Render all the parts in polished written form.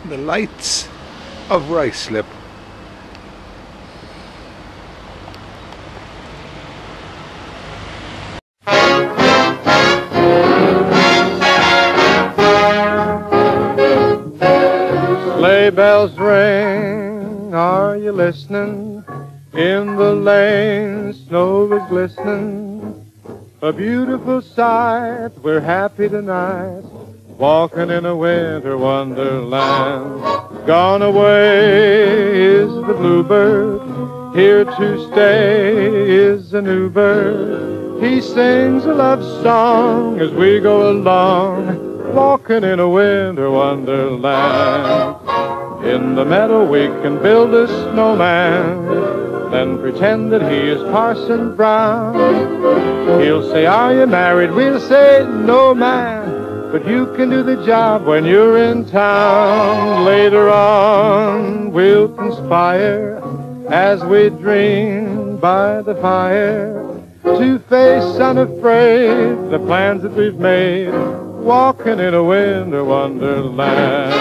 The lights of Ruislip. Sleigh bells ring, are you listening? In the lane, snow is glistening. A beautiful sight, we're happy tonight, walking in a winter wonderland. Gone away is the bluebird, here to stay is a new bird. He sings a love song as we go along, walking in a winter wonderland. In the meadow we can build a snowman, then pretend that he is Parson Brown. He'll say, are you married? We'll say, no, man, but you can do the job when you're in town. Later on we'll conspire as we dream by the fire to face unafraid the plans that we've made, walking in a winter wonderland.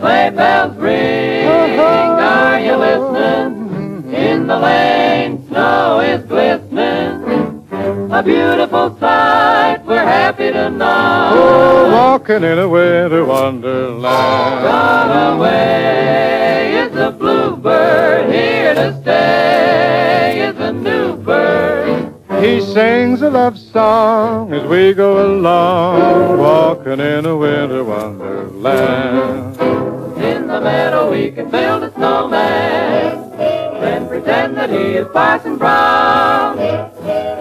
Sleigh bells ring, are you listening? In the lane, snow is glistening. A beautiful sight, we're happy tonight. Oh, walking in a winter wonderland. Gone away is the bluebird, here to stay is a new bird. He sings a love song as we go along, walking in a winter wonderland. In the meadow we can build a snowman, then pretend that he is Parson Brown.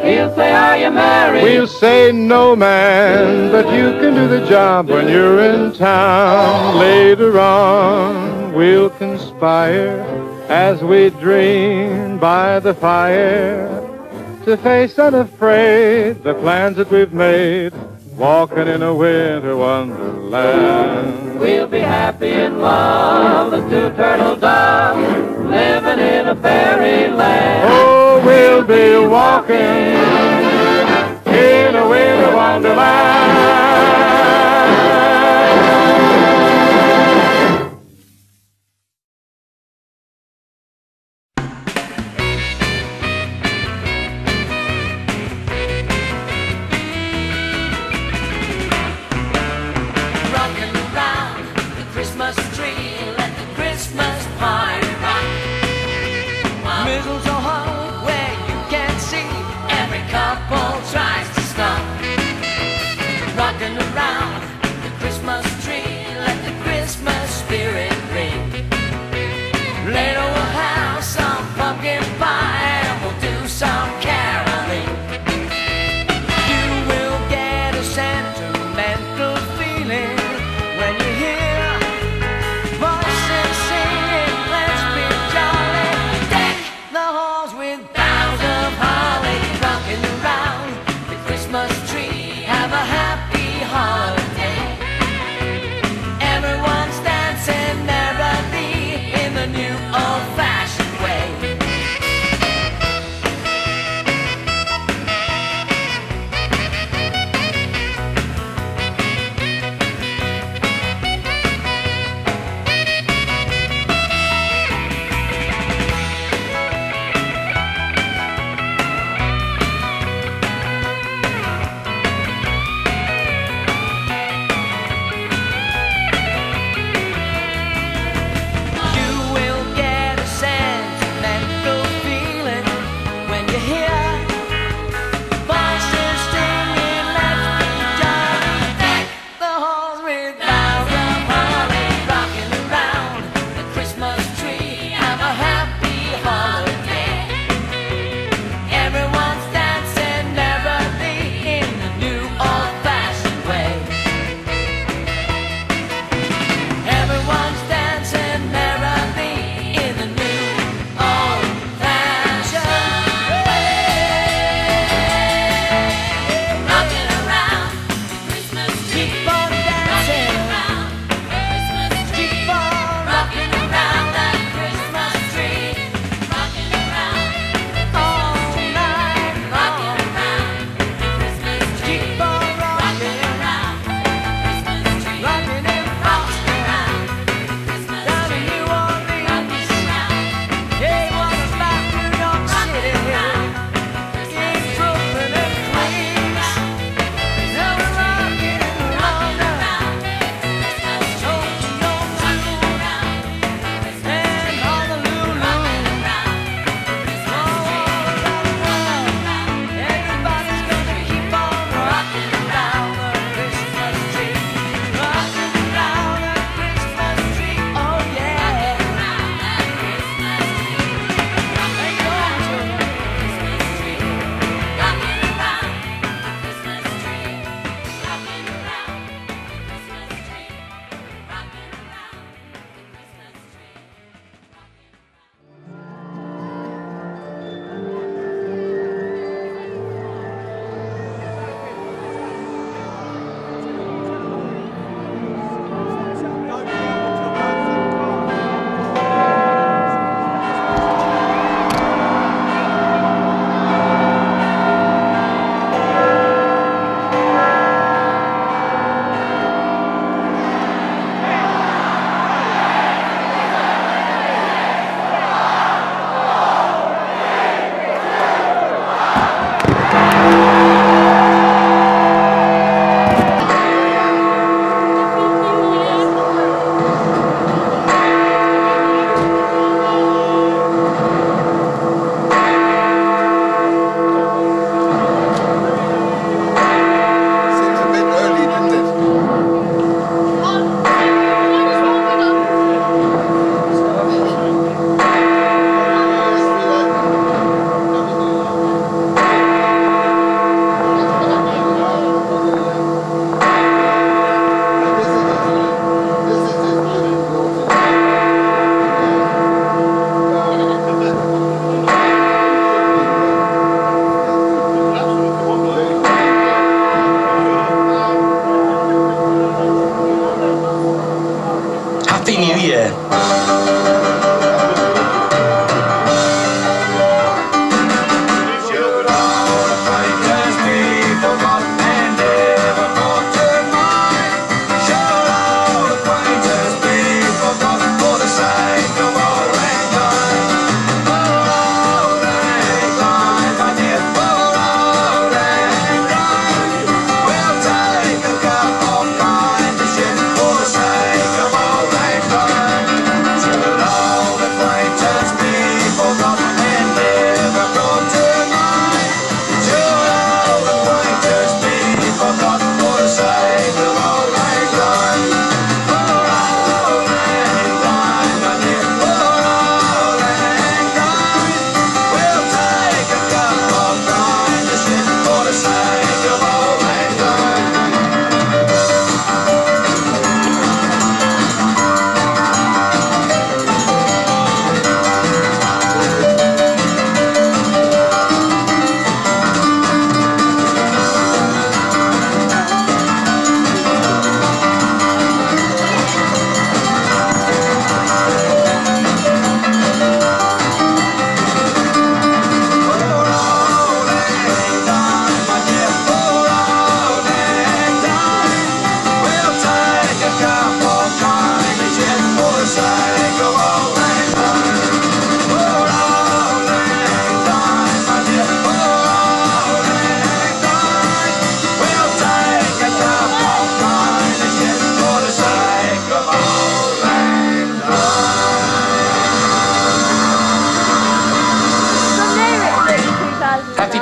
He'll say, are you married? We'll say, no, man, but you can do the job when you're in town. Later on we'll conspire as we dream by the fire to face unafraid the plans that we've made, walking in a winter wonderland. We'll be happy in love, the two turtle doves, living in a fairyland. Oh, we'll be walking in a winter wonderland. The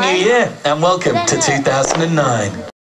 New Year and welcome to 2009.